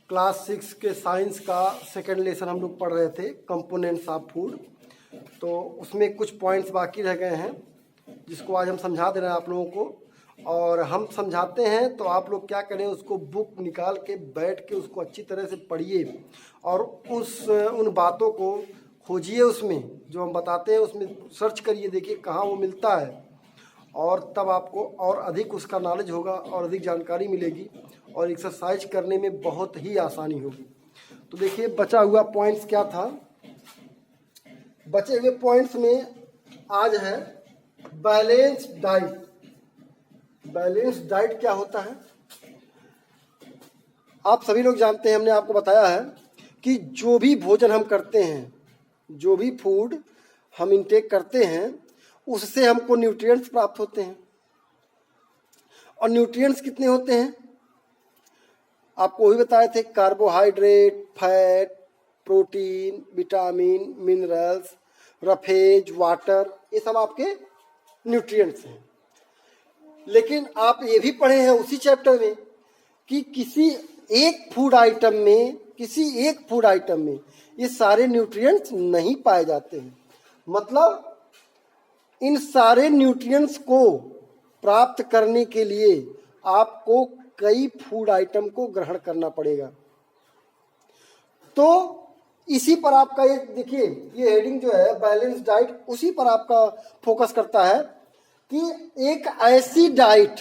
Class 6 के science का second lesson हम लोग पढ़ रहे थे, कंपोनेंट्स ऑफ फूड। तो उसमें कुछ पॉइंट्स बाकी रह गए हैं जिसको आज हम समझा दे रहे हैं आप लोगों को। और हम समझाते हैं तो आप लोग क्या करें, उसको बुक निकाल के बैठ के उसको अच्छी तरह से पढ़िए और उन बातों को खोजिए, उसमें जो हम बताते हैं उसमें सर्च करिए, देखिए कहाँ वो मिलता है, और तब आपको और अधिक उसका नॉलेज होगा और अधिक जानकारी मिलेगी और एक्सरसाइज करने में बहुत ही आसानी होगी। तो देखिए बचा हुआ पॉइंट्स क्या था। बचे हुए पॉइंट्स में आज है बैलेंस्ड डाइट। बैलेंस्ड डाइट क्या होता है आप सभी लोग जानते हैं, हमने आपको बताया है कि जो भी भोजन हम करते हैं, जो भी फूड हम इंटेक करते हैं, उससे हमको न्यूट्रिएंट्स प्राप्त होते हैं। और न्यूट्रिएंट्स कितने होते हैं आपको वही बताए थे, carbohydrate, fat, protein, vitamin, minerals, roughage, water, ये सब आपके न्यूट्रिएंट्स हैं। लेकिन आप ये भी पढ़े हैं उसी चैप्टर में कि किसी एक फूड आइटम में ये सारे न्यूट्रिएंट्स नहीं पाए जाते हैं। मतलब इन सारे न्यूट्रिएंट्स को प्राप्त करने के लिए आपको कई फूड आइटम को ग्रहण करना पड़ेगा। तो इसी पर आपका ये देखिए, ये हेडिंग जो है बैलेंस डाइट, उसी पर आपका फोकस करता है कि एक ऐसी डाइट,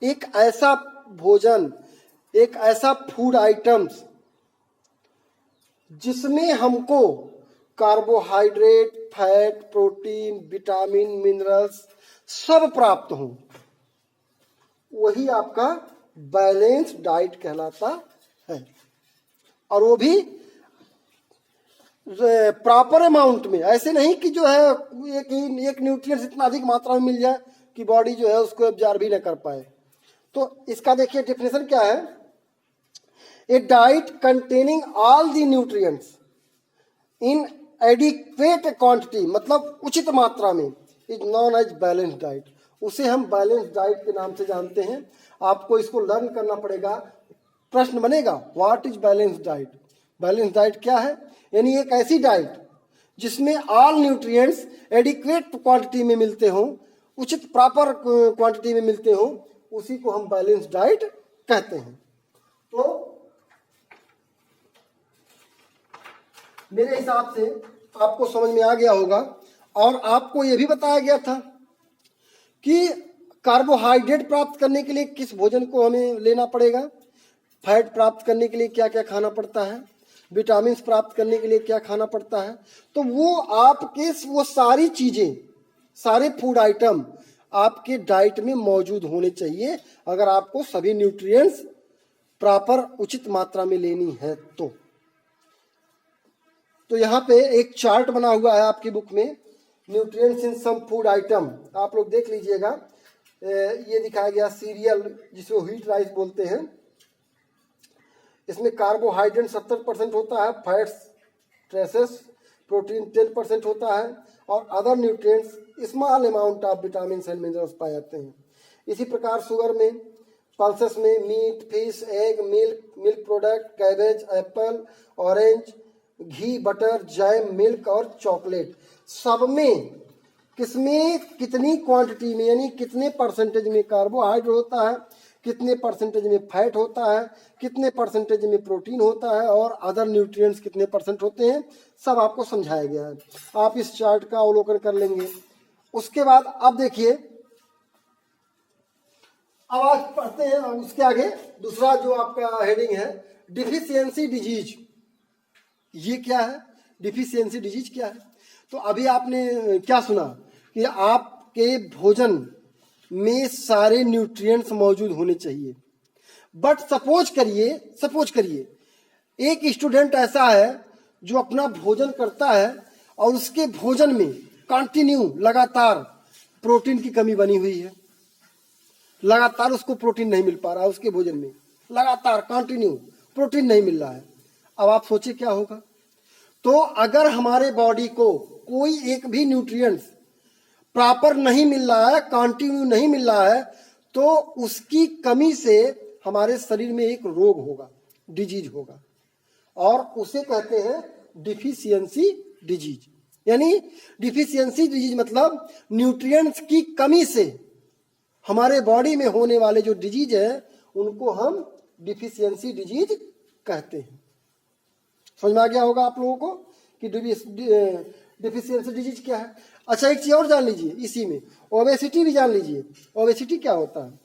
एक ऐसा भोजन, एक ऐसा फूड आइटम्स जिसमें हमको carbohydrate, fat, protein, vitamin, minerals सब प्राप्त हों, वही आपका बैलेंस डाइट कहलाता है। और वो भी प्रॉपर अमाउंट में, ऐसे नहीं कि जो है एक न्यूट्रिएंट्स इतना अधिक मात्रा में मिल जाए कि बॉडी जो है उसको एब्जॉर्ब भी न कर पाए। तो इसका देखिए डेफिनेशन क्या है, a diet containing all the nutrients in adequate quantity, मतलब उचित मात्रा में, is known as balance diet. उसे हम बैलेंस डाइट के नाम से जानते हैं। आपको इसको लर्न करना पड़ेगा। प्रश्न बनेगा what is balance diet. Balance diet क्या है, यानी एक ऐसी डाइट जिसमें ऑल न्यूट्रिएंट्स एडिक्वेट क्वांटिटी में मिलते हों, उचित प्रॉपर क्वांटिटी में मिलते हों, उसी को हम बैलेंस डाइट कहते हैं। तो मेरे हिसाब से आपको समझ में आ गया होगा। और आपको यह भी बताया गया था कि कार्बोहाइड्रेट प्राप्त करने के लिए किस भोजन को हमें लेना पड़ेगा, फैट प्राप्त करने के लिए क्या क्या खाना पड़ता है, विटामिन प्राप्त करने के लिए क्या खाना पड़ता है। तो वो आपके वो सारी चीजें, सारे फूड आइटम आपके डाइट में मौजूद होने चाहिए अगर आपको सभी न्यूट्रिएंट्स प्रॉपर उचित मात्रा में लेनी है। तो यहाँ पे एक चार्ट बना हुआ है आपकी बुक में, nutrients in some food item, आप लोग देख लीजिएगा। ये दिखाया गया सीरियल, जिसको व्हीट राइस बोलते हैं। इसमें कार्बोहाइड्रेट 70% होता है, फैट्स, ट्रेसेस, प्रोटीन 10% होता है और other nutrients small amount of vitamin and minerals पाए जाते हैं। इसी प्रकार शुगर में, पल्सेस में meat, fish, egg, milk product, cabbage, apple, orange, ghee, butter, jam, milk और चॉकलेट, सब में किसमें कितनी क्वांटिटी में, यानी कितने परसेंटेज में कार्बोहाइड्रेट होता है, कितने परसेंटेज में फैट होता है, कितने परसेंटेज में प्रोटीन होता है और अदर न्यूट्रिएंट्स कितने परसेंट होते हैं, सब आपको समझाया गया है। आप इस चार्ट का अवलोकन कर लेंगे। उसके बाद अब देखिए, अब आज पढ़ते हैं उसके आगे दूसरा जो आपका हेडिंग है डिफिशियंसी डिजीज। ये क्या है, डिफिशियंसी डिजीज क्या है? तो अभी आपने क्या सुना कि आपके भोजन में सारे न्यूट्रिएंट्स मौजूद होने चाहिए। बट सपोज करिए एक स्टूडेंट ऐसा है जो अपना भोजन करता है और उसके भोजन में कंटिन्यू लगातार प्रोटीन की कमी बनी हुई है, लगातार उसको प्रोटीन नहीं मिल पा रहा है, उसके भोजन में लगातार कंटिन्यू प्रोटीन नहीं मिल रहा है। अब आप सोचिए क्या होगा। तो अगर हमारे बॉडी को कोई एक भी न्यूट्रिएंट्स प्रॉपर नहीं मिल रहा है, कंटिन्यू नहीं मिल रहा है, तो उसकी कमी से हमारे शरीर में एक रोग होगा। डिजीज होगा और उसे कहते हैं डिफिशियंसी डिजीज। यानी डिफिशियंसी डिजीज मतलब न्यूट्रिएंट्स की कमी से हमारे बॉडी में होने वाले जो डिजीज है उनको हम डिफिशियंसी डिजीज कहते हैं। समझ में आ गया होगा आप लोगों को कि डिफिशियंसी डिजीज क्या है। अच्छा, एक चीज और जान लीजिए इसी में, ओबेसिटी भी जान लीजिए। ओबेसिटी क्या होता है?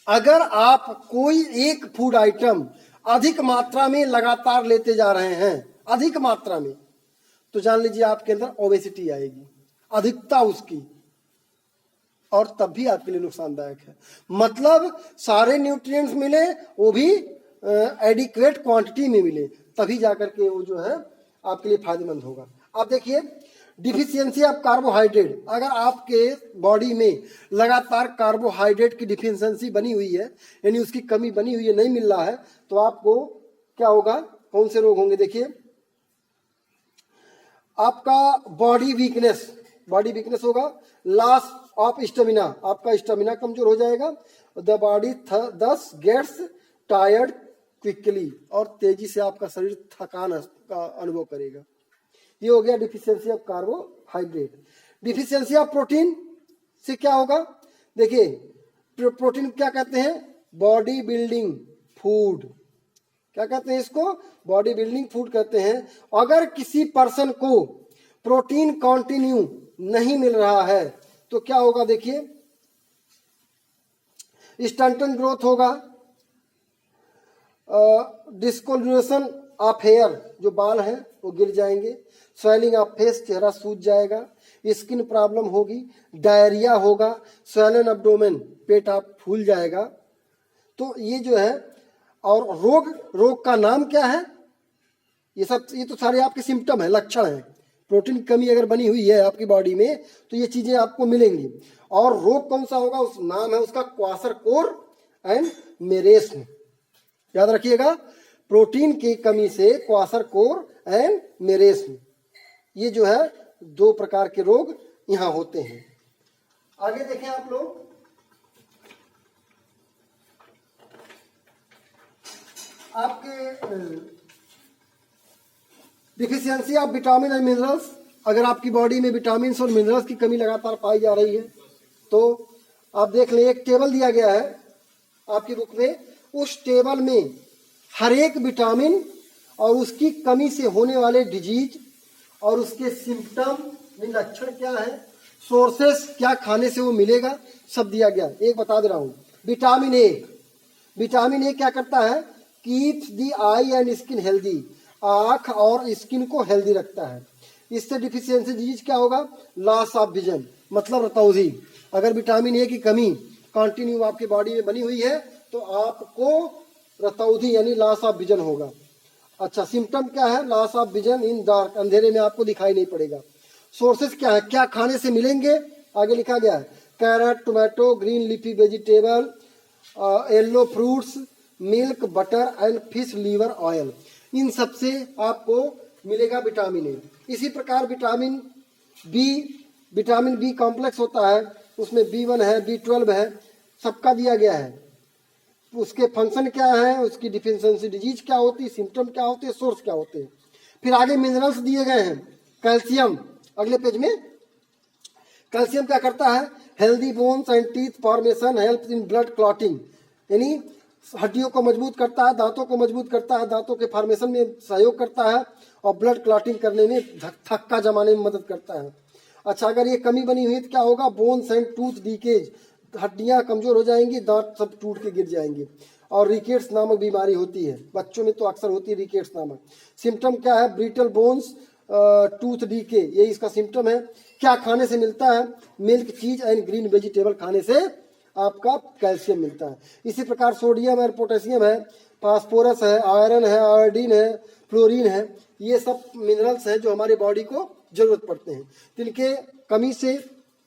अगर आप कोई एक फूड आइटम अधिक मात्रा में लगातार लेते जा रहे हैं, अधिक मात्रा में, तो जान लीजिए आपके अंदर ओबेसिटी आएगी, अधिकता उसकी, और तब भी आपके लिए नुकसानदायक है। मतलब सारे न्यूट्रिएंट्स मिले, वो भी एडिक्वेट क्वांटिटी में मिले, तभी जाकर के वो जो है आपके लिए फायदेमंद होगा। आप देखिए डिफिशियंसी ऑफ कार्बोहाइड्रेट, अगर आपके बॉडी में लगातार कार्बोहाइड्रेट की डिफिशियंसी बनी हुई है, यानी उसकी कमी बनी हुई है, नहीं मिल रहा है, तो आपको क्या होगा, कौन से रोग होंगे? देखिए आपका बॉडी वीकनेस होगा, लॉस ऑफ स्टेमिना, आपका स्टेमिना कमजोर हो जाएगा, द बॉडी दस गेट्स टायर्ड क्विकली, और तेजी से आपका शरीर थकान का अनुभव करेगा। ये हो गया deficiency of carbohydrate. Deficiency of protein से क्या होगा? देखिए प्रोटीन क्या कहते हैं? Body building food. क्या कहते हैं इसको? बॉडी बिल्डिंग फूड कहते हैं। अगर किसी पर्सन को प्रोटीन कंटिन्यू नहीं मिल रहा है तो क्या होगा? देखिए स्टंटन ग्रोथ होगा, डिस्कोलरेशन ऑफ हेयर, जो बाल हैं वो गिर जाएंगे, स्वेलिंग ऑफ फेस, चेहरा सूज जाएगा, स्किन प्रॉब्लम होगी, डायरिया होगा, स्वेलन एब्डोमेन, पेट आप फूल जाएगा। तो ये जो है, और रोग का नाम क्या है? ये तो सारे आपके सिम्टम है, लक्षण है। प्रोटीन की कमी अगर बनी हुई है आपकी बॉडी में तो ये चीजें आपको मिलेंगी। और रोग कौन सा होगा? उस नाम है उसका क्वासरकोर एंड मेरेस्म। याद रखिएगा, प्रोटीन की कमी से क्वासरकोर एंड मेरेस्म, ये जो है दो प्रकार के रोग यहां होते हैं। आगे देखें आप लोग, आपके deficiency of vitamin and minerals, अगर आपकी बॉडी में विटामिन और मिनरल्स की कमी लगातार पाई जा रही है तो आप देख लें, एक टेबल दिया गया है आपकी बुक में, उस टेबल में हर एक विटामिन और उसकी कमी से होने वाले डिजीज और उसके सिम्टम, लक्षण क्या है, सोर्सेस क्या खाने से वो मिलेगा, सब दिया गया। एक बता दे रहा हूं, विटामिन ए क्या करता है? Keeps the I and skin healthy, आंख और स्किन को हेल्दी रखता है। इससे डिफिशियंसी डिजीज क्या होगा? लॉस ऑफ विजन, मतलब रतौंधी। अगर विटामिन ए की कमी कंटिन्यू आपकी बॉडी में बनी हुई है तो आपको रतौंधी यानी लॉस ऑफ विजन होगा। अच्छा, सिम्टम क्या है? Loss of vision in dark, अंधेरे में आपको दिखाई नहीं पड़ेगा। सोर्सेस क्या है? क्या खाने से मिलेंगे? आगे लिखा गया है, carrot, tomato, green leafy vegetable, yellow fruits, milk, butter and fish liver oil, इन सब से आपको मिलेगा विटामिन ए। इसी प्रकार विटामिन बी कॉम्प्लेक्स होता है, उसमें B1 है, B12 है, सबका दिया गया है। उसके फंक्शन क्या है, उसकी डिफिशियंसी डिजीज क्या होती है, सिम्टम क्या होते हैं, सोर्स क्या होते हैं। फिर आगे मिनरल्स दिए गए हैं। कैल्शियम, अगले पेज में, कैल्शियम क्या करता है? Healthy bones and teeth formation, help in blood clotting, यानी हड्डियों को मजबूत करता है, दांतों को मजबूत करता है, दांतों के फॉर्मेशन में सहयोग करता है और ब्लड क्लॉटिंग करने में, थक्का जमाने में मदद करता है। अच्छा, अगर ये कमी बनी हुई तो क्या होगा? बोन्स एंड टूथ डीकेज, हड्डियां कमजोर हो जाएंगी, दांत सब टूट के गिर जाएंगे, और रिकेट्स नामक बीमारी होती है, बच्चों में तो अक्सर होती है रिकेट्स नामक। सिम्टम क्या है? ब्रिटल बोन्स, टूथ डीके, ये इसका सिम्टम है। क्या खाने से मिलता है? मिल्क, चीज एंड ग्रीन वेजिटेबल खाने से आपका कैल्शियम मिलता है। इसी प्रकार सोडियम और पोटेशियम है, फास्फोरस है, आयरन है, आयोडीन है, फ्लोरीन है, ये सब मिनरल्स हैं जो हमारी बॉडी को जरूरत पड़ते हैं। जिनके कमी से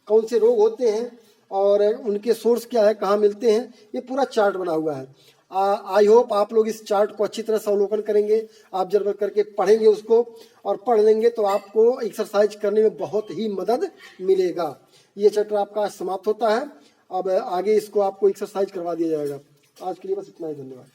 कौन से रोग होते हैं और उनके सोर्स क्या है, कहाँ मिलते हैं, ये पूरा चार्ट बना हुआ है। आई होप आप लोग इस चार्ट को अच्छी तरह से अवलोकन करेंगे, आप जरूर करके पढ़ेंगे उसको, और पढ़ लेंगे तो आपको एक्सरसाइज करने में बहुत ही मदद मिलेगा। ये चैप्टर आपका समाप्त होता है। अब आगे इसको आपको एक्सरसाइज करवा दिया जाएगा। आज के लिए बस इतना ही, धन्यवाद।